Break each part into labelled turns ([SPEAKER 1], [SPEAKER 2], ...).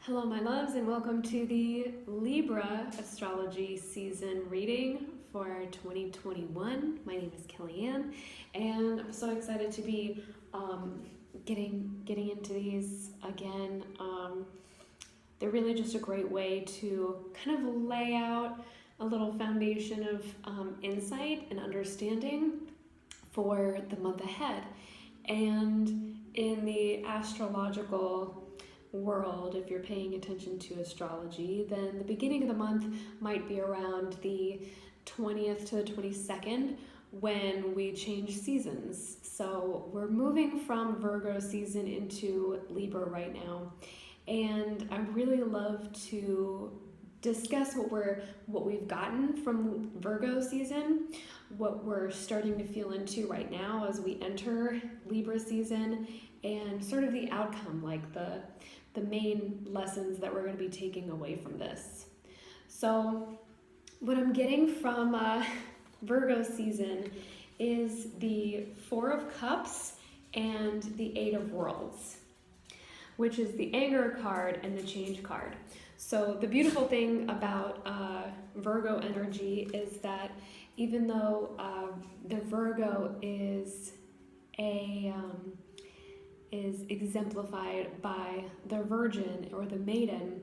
[SPEAKER 1] Hello, my loves, and welcome to the Libra astrology season reading for 2021. My name is Kellyanne, and I'm so excited to be getting into these again. They're really just a great way to kind of lay out a little foundation of insight and understanding for the month ahead. And in the astrological world, if you're paying attention to astrology, then the beginning of the month might be around the 20th to the 22nd when we change seasons. So we're moving from Virgo season into Libra right now, and I really love to discuss what we've gotten from Virgo season, what we're starting to feel into right now as we enter Libra season, and sort of the outcome, like the main lessons that we're going to be taking away from this. So what I'm getting from Virgo season is the Four of Cups and the Eight of Worlds, which is the anger card and the change card. So the beautiful thing about Virgo energy is that even though the Virgo is exemplified by the Virgin or the Maiden,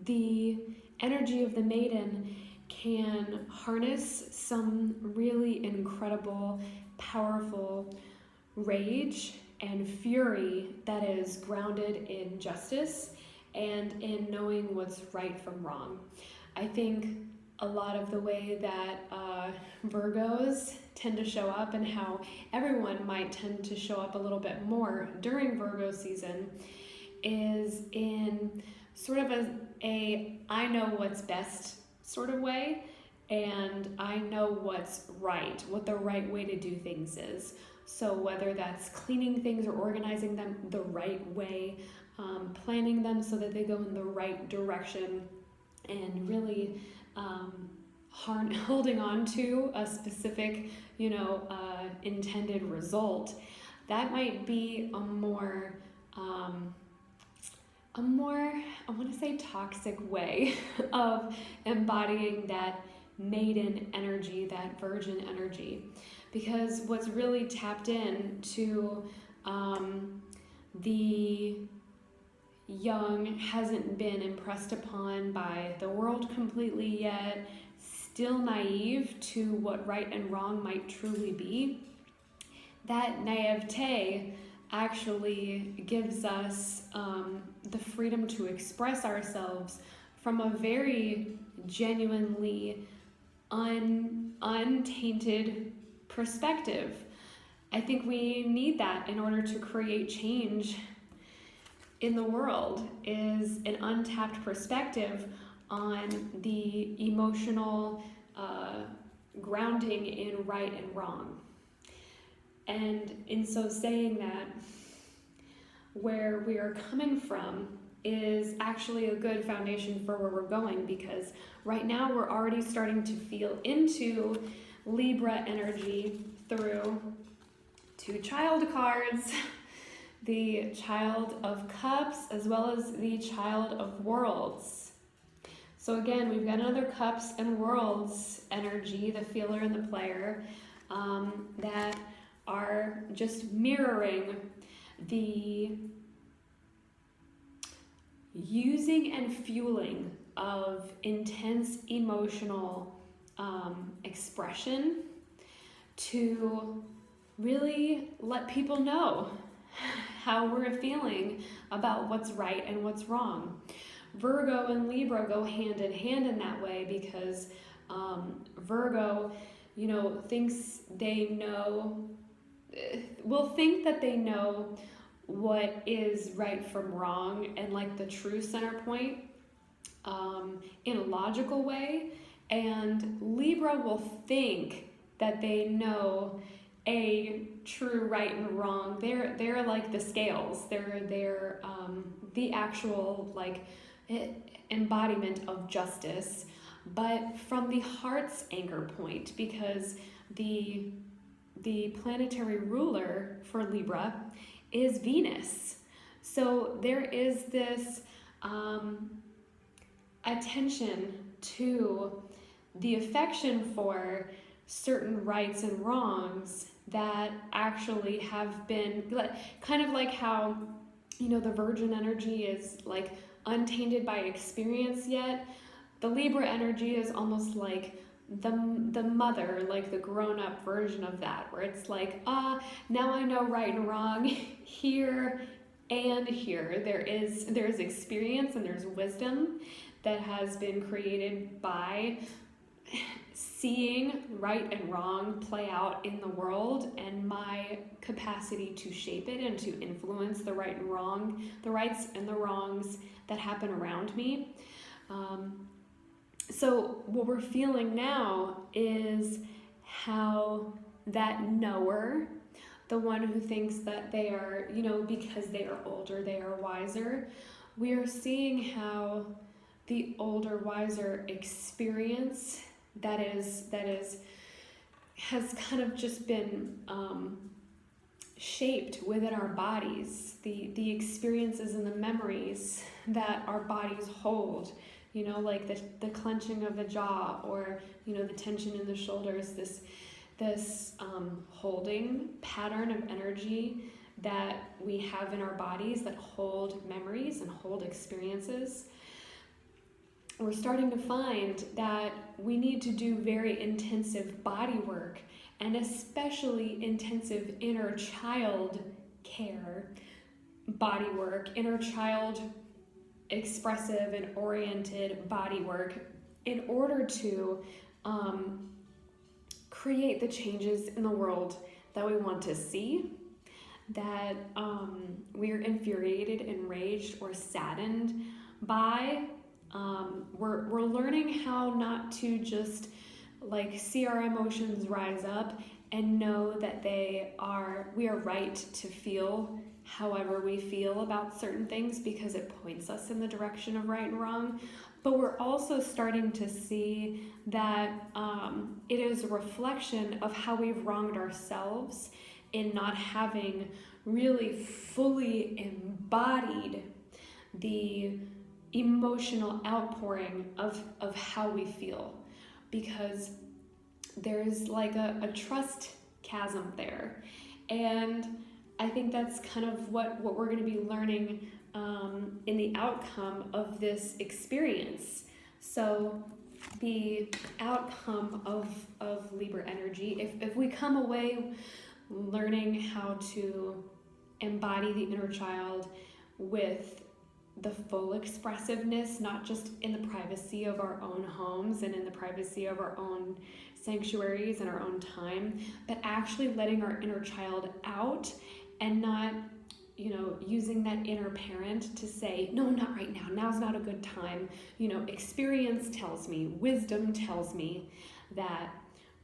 [SPEAKER 1] the energy of the Maiden can harness some really incredible, powerful rage and fury that is grounded in justice and in knowing what's right from wrong. I think a lot of the way that Virgos tend to show up and how everyone might tend to show up a little bit more during Virgo season is in sort of a I know what's best sort of way, and I know what's right, what the right way to do things is. So whether that's cleaning things or organizing them the right way, planning them so that they go in the right direction, and really holding on to a specific, intended result, that might be a more, I want to say toxic way of embodying that maiden energy, that virgin energy. Because what's really tapped in to the young hasn't been impressed upon by the world completely yet, still naive to what right and wrong might truly be. That naivete actually gives us the freedom to express ourselves from a very genuinely untainted perspective. I think we need that in order to create change in the world, is an untapped perspective on the emotional grounding in right and wrong. And in so saying that, where we are coming from is actually a good foundation for where we're going, because right now we're already starting to feel into Libra energy through two child cards, the Child of Cups as well as the Child of Worlds. So again, we've got another Cups and Worlds energy, the feeler and the player, that are just mirroring the using and fueling of intense emotional expression to really let people know how we're feeling about what's right and what's wrong. Virgo and Libra go hand in hand in that way, because Virgo, thinks they know, will think that they know what is right from wrong and like the true center point in a logical way, and Libra will think that they know a true right and wrong. They're like the scales. They're the actual embodiment of justice, but from the heart's anchor point, because the planetary ruler for Libra is Venus. So there is this attention to the affection for certain rights and wrongs that actually have been, kind of like how, you know, the virgin energy is like untainted by experience yet. The Libra energy is almost like the mother, like the grown-up version of that, where it's like, now I know right and wrong here and here. There's experience and there's wisdom that has been created by seeing right and wrong play out in the world, and my capacity to shape it and to influence the right and wrong, the rights and the wrongs that happen around me. So what we're feeling now is how that knower, the one who thinks that they are, you know, because they are older, they are wiser, we are seeing how the older, wiser experience has kind of just been shaped within our bodies, the experiences and the memories that our bodies hold, you know, like the clenching of the jaw, or, you know, the tension in the shoulders, this holding pattern of energy that we have in our bodies that hold memories and hold experiences. We're starting to find that we need to do very intensive body work, and especially intensive inner child care, body work, inner child expressive and oriented body work, in order to create the changes in the world that we want to see, that we're infuriated, enraged, or saddened by. We're learning how not to just like see our emotions rise up and know that we are right to feel however we feel about certain things, because it points us in the direction of right and wrong. But we're also starting to see that it is a reflection of how we've wronged ourselves in not having really fully embodied the emotional outpouring of how we feel, because there's like a trust chasm there. And I think that's kind of what we're going to be learning in the outcome of this experience. So the outcome of Libra energy, if we come away learning how to embody the inner child with the full expressiveness, not just in the privacy of our own homes and in the privacy of our own sanctuaries and our own time, but actually letting our inner child out, and not, you know, using that inner parent to say, no, not right now, now's not a good time. You know, experience tells me, wisdom tells me that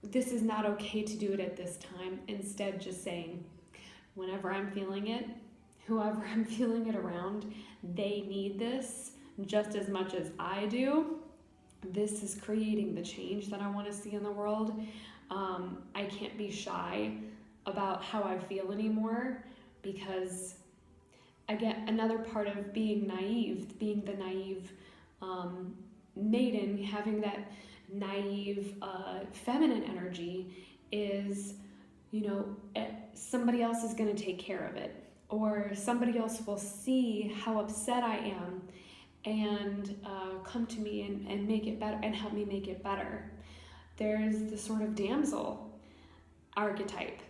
[SPEAKER 1] this is not okay to do it at this time. Instead, just saying, whenever I'm feeling it, whoever I'm feeling it around, they need this just as much as I do. This is creating the change that I want to see in the world. I can't be shy about how I feel anymore, because again, another part of being naive, being the naive maiden, having that naive feminine energy is, you know, somebody else is going to take care of it, or somebody else will see how upset I am and come to me and make it better and help me make it better. There's the sort of damsel archetype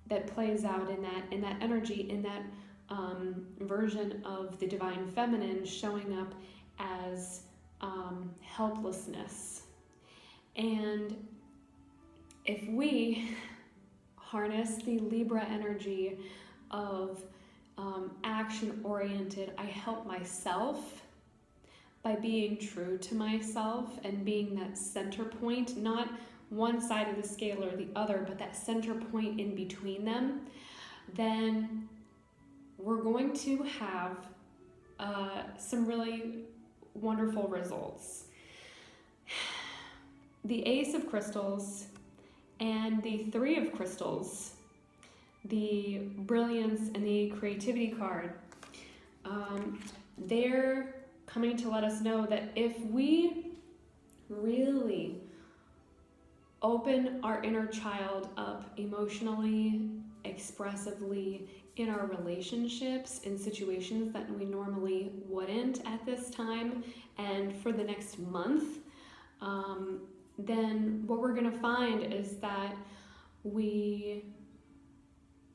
[SPEAKER 1] that plays out in that energy, in that version of the divine feminine, showing up as helplessness. And if we harness the Libra energy of action-oriented, I help myself by being true to myself and being that center point, not one side of the scale or the other, but that center point in between them, then we're going to have some really wonderful results. The Ace of Crystals and the Three of Crystals, the Brilliance and the Creativity card, they're coming to let us know that if we really open our inner child up emotionally, expressively, in our relationships, in situations that we normally wouldn't at this time and for the next month, then what we're going to find is that we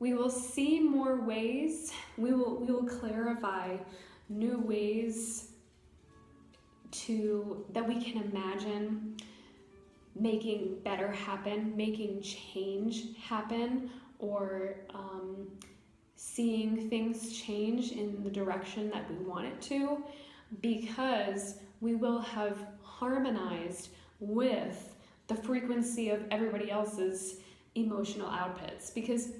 [SPEAKER 1] will see more ways, we will clarify new ways that we can imagine making better happen, making change happen, or seeing things change in the direction that we want it to, because we will have harmonized with the frequency of everybody else's emotional outputs. Because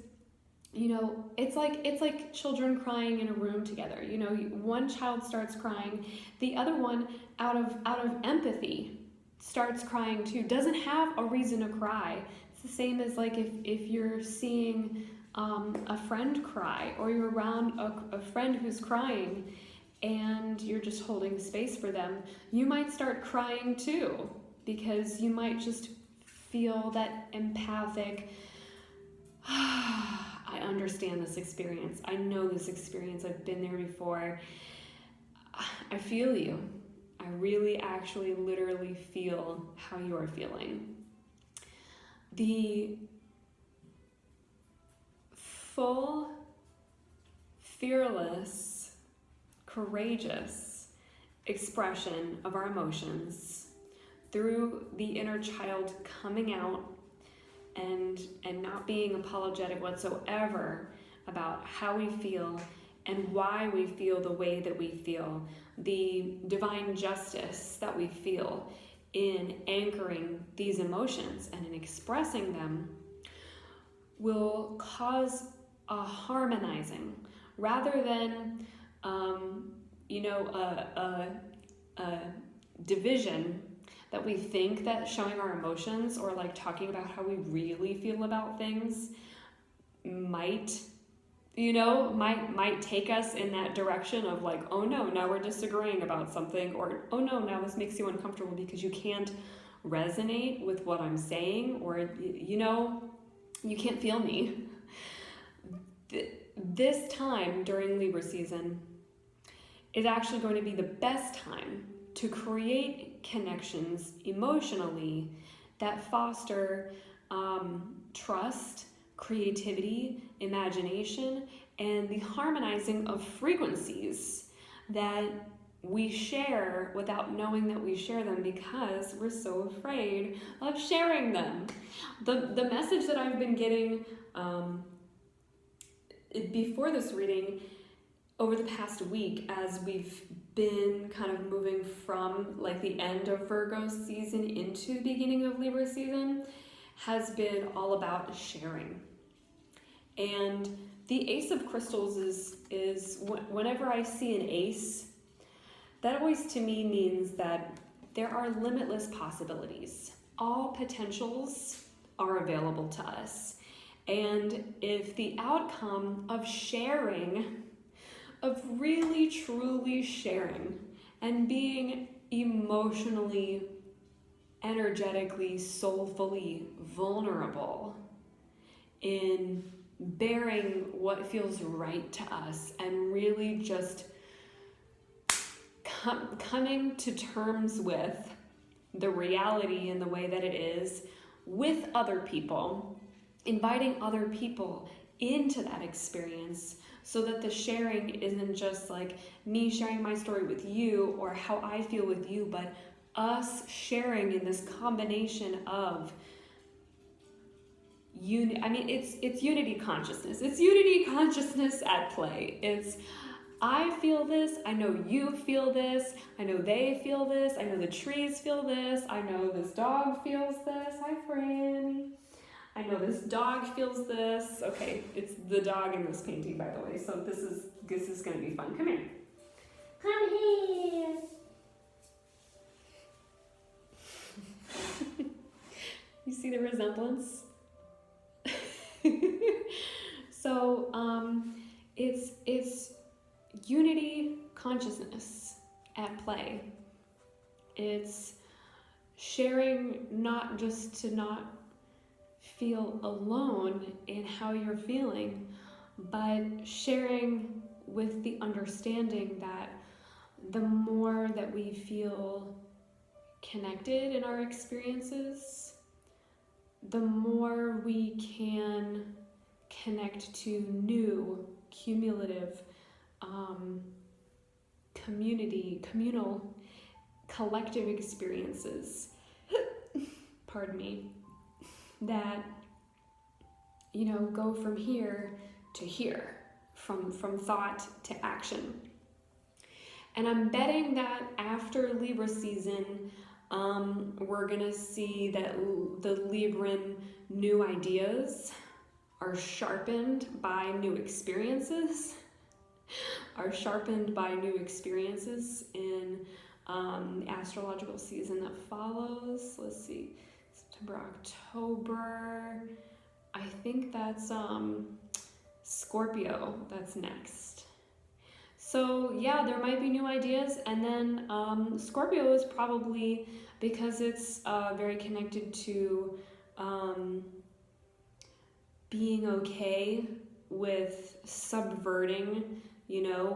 [SPEAKER 1] it's like children crying in a room together. One child starts crying, the other one out of empathy starts crying too, doesn't have a reason to cry. It's the same as like if you're seeing a friend cry, or you're around a friend who's crying and you're just holding space for them, you might start crying too, because you might just feel that empathic, I understand this experience, I know this experience, I've been there before, I feel you. I really actually literally feel how you're feeling. The full, fearless, courageous expression of our emotions through the inner child coming out and not being apologetic whatsoever about how we feel and why we feel the way that we feel, the divine justice that we feel in anchoring these emotions and in expressing them, will cause a harmonizing rather than a division that we think that showing our emotions or like talking about how we really feel about things might take us in that direction of like, oh no, now we're disagreeing about something, or oh no, now this makes you uncomfortable because you can't resonate with what I'm saying, or you can't feel me. This time during Libra season is actually going to be the best time to create connections emotionally that foster trust, creativity, imagination, and the harmonizing of frequencies that we share without knowing that we share them, because we're so afraid of sharing them. The message that I've been getting before this reading over the past week, as we've been kind of moving from like the end of Virgo season into the beginning of Libra season, has been all about sharing. And the Ace of Crystals is whenever I see an ace, that always to me means that there are limitless possibilities. All potentials are available to us. And if the outcome of sharing, of really truly sharing and being emotionally, energetically, soulfully vulnerable in bearing what feels right to us and really just coming to terms with the reality and the way that it is with other people, inviting other people into that experience, so that the sharing isn't just like me sharing my story with you or how I feel with you, but us sharing in this combination of it's unity consciousness. It's unity consciousness at play. It's I feel this, I know you feel this, I know they feel this, I know the trees feel this, I know this dog feels this. Hi, Franny. I know this dog feels this. Okay, it's the dog in this painting, by the way. So this is gonna be fun. Come here. Come here. You see the resemblance? So it's unity consciousness at play. It's sharing not just to not feel alone in how you're feeling, but sharing with the understanding that the more that we feel connected in our experiences, the more we can connect to new, cumulative, communal, collective experiences, pardon me, that, go from here to here, from thought to action. And I'm betting that after Libra season, we're gonna see that the Libran new ideas are sharpened by new experiences, in the astrological season that follows. Let's see, September, October. I think that's Scorpio that's next. So yeah, there might be new ideas, and then Scorpio is probably, because it's very connected to being okay with subverting,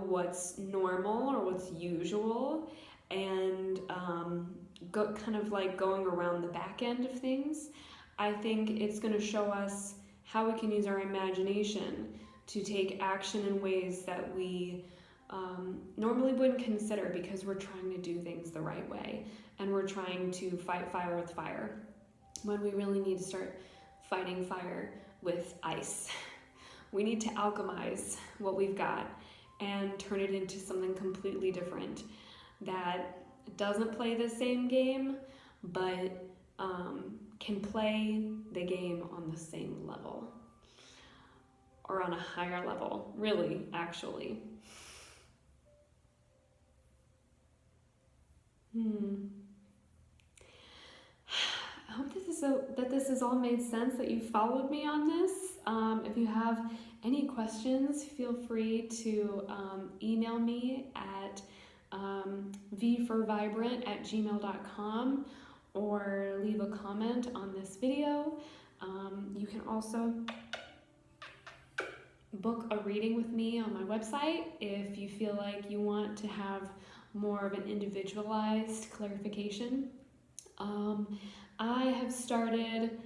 [SPEAKER 1] what's normal or what's usual, and kind of like going around the back end of things. I think it's going to show us how we can use our imagination to take action in ways that we normally wouldn't consider, because we're trying to do things the right way, and we're trying to fight fire with fire, when we really need to start fighting fire with ice. We need to alchemize what we've got and turn it into something completely different that doesn't play the same game, but can play the game on the same level, or on a higher level, really, actually. I hope that this has all made sense, that you followed me on this. If you have any questions, feel free to email me at vforvibrant@gmail.com, or leave a comment on this video. You can also book a reading with me on my website if you feel like you want to have more of an individualized clarification. I have started,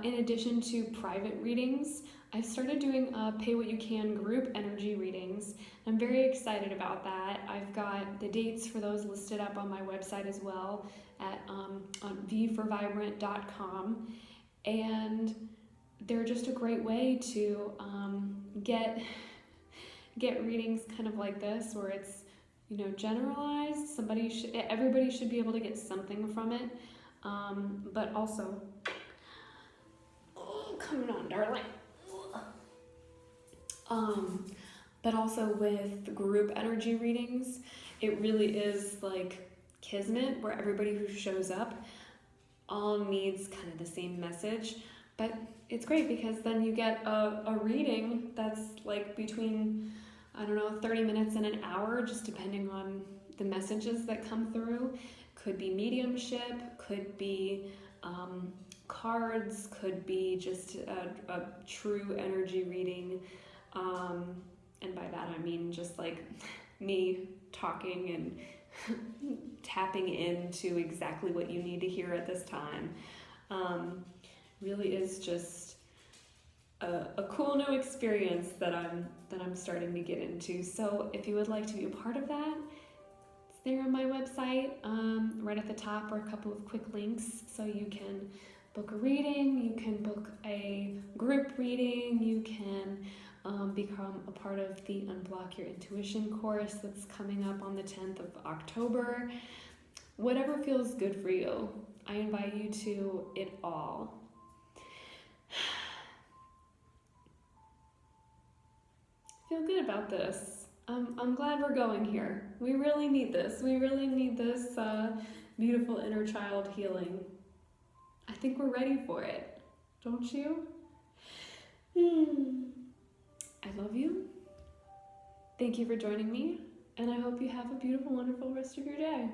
[SPEAKER 1] in addition to private readings, I've started doing pay what you can group energy readings. I'm very excited about that. I've got the dates for those listed up on my website as well, at on vforvibrant.com, and they're just a great way to get readings kind of like this, where it's generalized. Everybody should be able to get something from it, but also, come on, darling. But also with group energy readings, it really is like kismet, where everybody who shows up all needs kind of the same message. But it's great, because then you get a reading that's like between, 30 minutes and an hour, just depending on the messages that come through. Could be mediumship, could be cards, could be just a true energy reading. And by that I mean just like me talking and tapping into exactly what you need to hear at this time. Really is just a cool new experience that I'm starting to get into. So if you would like to be a part of that, it's there on my website. Right at the top are a couple of quick links, so you can book a reading, you can book a group reading, you can become a part of the Unblock Your Intuition course that's coming up on the 10th of October. Whatever feels good for you, I invite you to it all. Feel good about this. I'm glad we're going here. We really need this. We really need this beautiful inner child healing. I think we're ready for it. Don't you? I love you. Thank you for joining me. And I hope you have a beautiful, wonderful rest of your day.